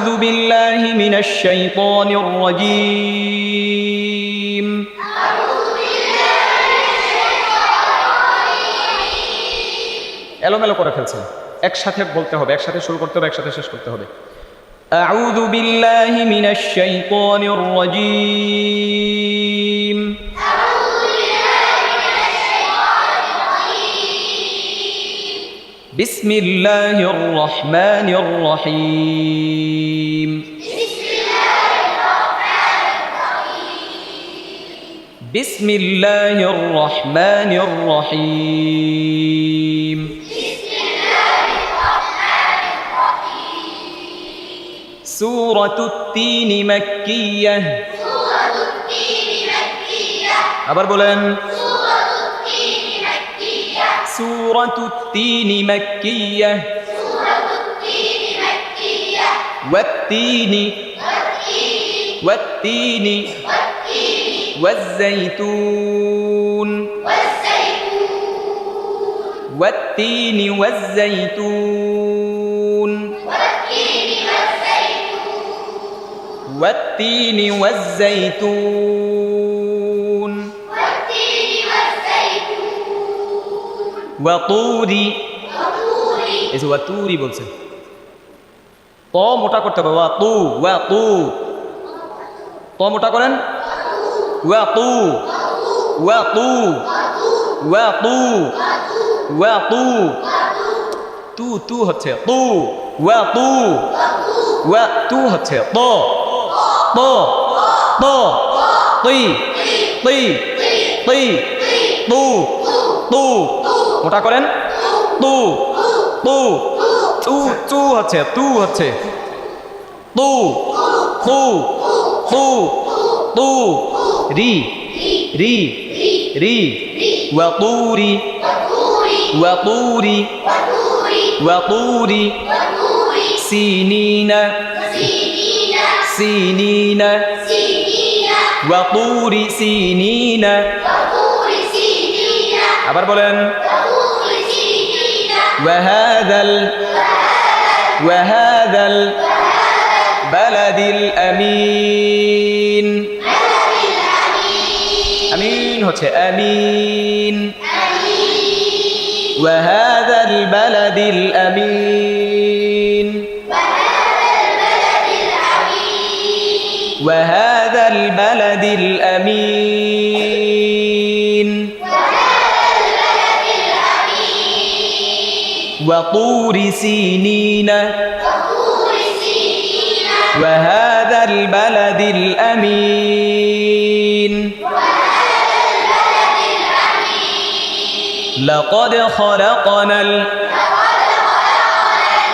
أعوذ بالله من الشيطان الرجيم এলোমেলো করে ফেলছে একসাথে বলতে হবে একসাথে শুরু করতে হবে একসাথে শেষ করতে হবে أعوذ بالله من الشيطان الرجيم بسم الله الرحمن الرحيم بسم الله الرحمن الرحيم سورة التين مكية আবার বলেন سورة التين مكية والتين والزيتون والتين والزيتون والتين والزيتون وطوري এই যে ওয়াতুরি বলছে ত মোটা করতে হবে ওয়াতু ওয়াতু ত মোটা করেন ওয়াতু ওয়াতু ওয়াতু ওয়াতু তু তু হচ্ছে তু ওয়াতু ওয়াতু হচ্ছে ত ত ত তুই তুই তুই তু তু মোটা করেন তু তু তু তু হচ্ছে তু হচ্ছে তু তু তু তু রি রি রি ওয়াতুরি ওয়াতুরি ওয়াতুরি সিনিনা সিনিনা ওয়াতুরি সিনিনা আবার বলেন وهذا البلد الأمين أمين هو أمين وهذا البلد الأمين وهذا البلد الأمين وطور سينين وهذا البلد الأمين لقد خلقنا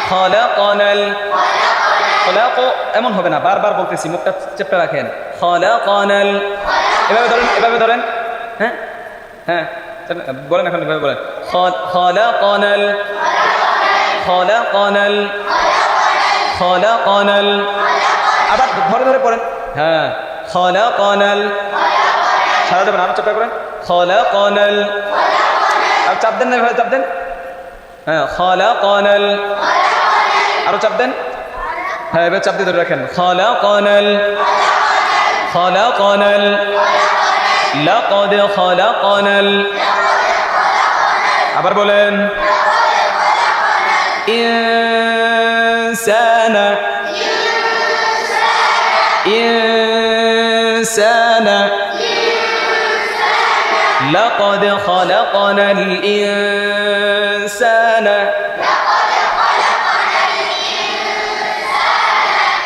خلق এমন হবে না বারবার বলতেছি মুখটা চেপে রাখেন খলাকানাল এভাবে ধরেন হ্যাঁ হ্যাঁ বলেন এখন এভাবে বলেন খলাকানাল খলাকানাল খলাকানাল আবার ধরে ধরে পড়েন হ্যাঁ খলাকানাল সারা দেবেন আরো চেপে করেন খলাকানাল আর চাপ দেন না এভাবে চাপ দেন হ্যাঁ খলাকানাল আরো চাপ দেন হ্যাঁ এবার চাপ দিয়ে ধরে রাখেন খলাকানাল খলাকানাল লাকাদ খলাকানাল আবার বলেন ইনসানা ইনসানা লাকাদ খলাকানাল ইনসানা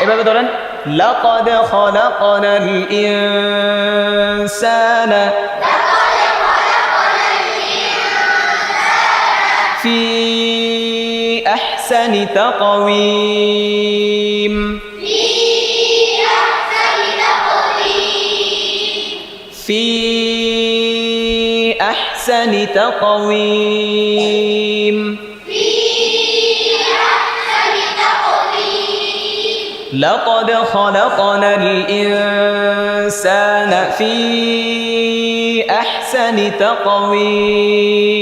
এভাবে ধরেন লাকাদ খলাকানাল ইনসানা ফি আহসানি তাকওয়িম ফি আহসানি তাকওয়িম لقد خلقنا الإنسان في أحسن تقويم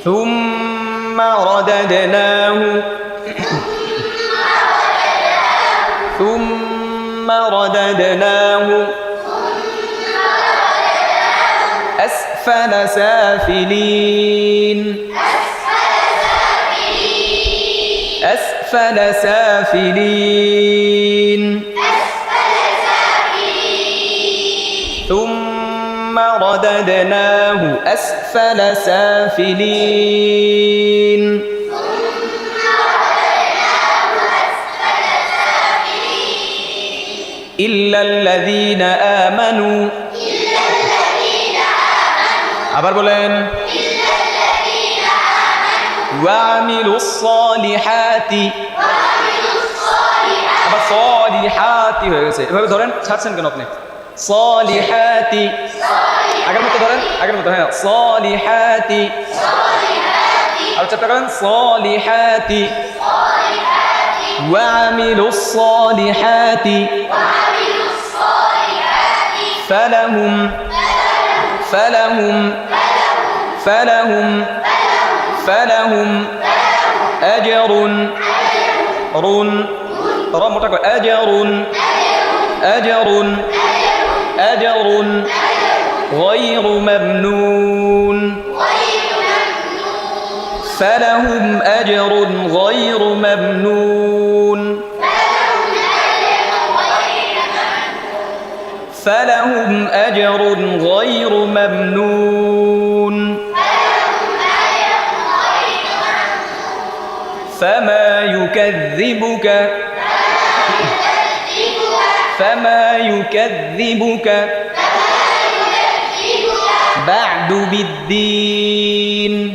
ثم رددناه ثم رددناه أسفل سافلين أسفل سافلين ثم رددناه أسفل سافلين إلا الذين آمنوا আবার বলেন وعملوا الصالحات আবার صالحات হয়ে গেছে এভাবে ধরেন ছাড়ছেন কেন আপনি صالحات আগের মতো ধরেন আগের মতো হ্যাঁ صالحات আর চেষ্টা করেন صالحات وعملوا الصالحات فلهم أجر غير ممنون فلهم أجر غير ممنون فلهم أجر غير ممنون فما يكذبك بعد بالدين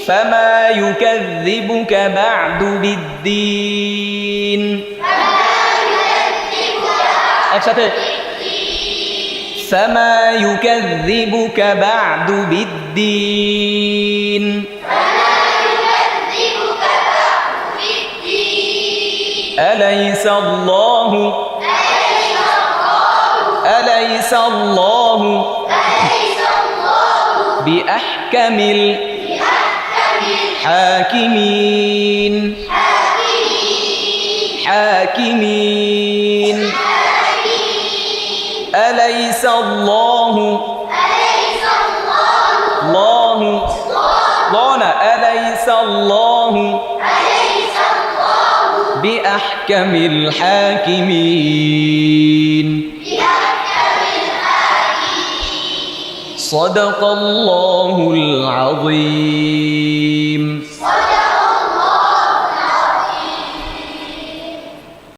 فما يكذبك بعد بالدين একসাথে فما يكذبك بعد بالدين أليس الله بأحكم الحاكمين أليس الله بأحكم الحاكمين صدق الله العظيم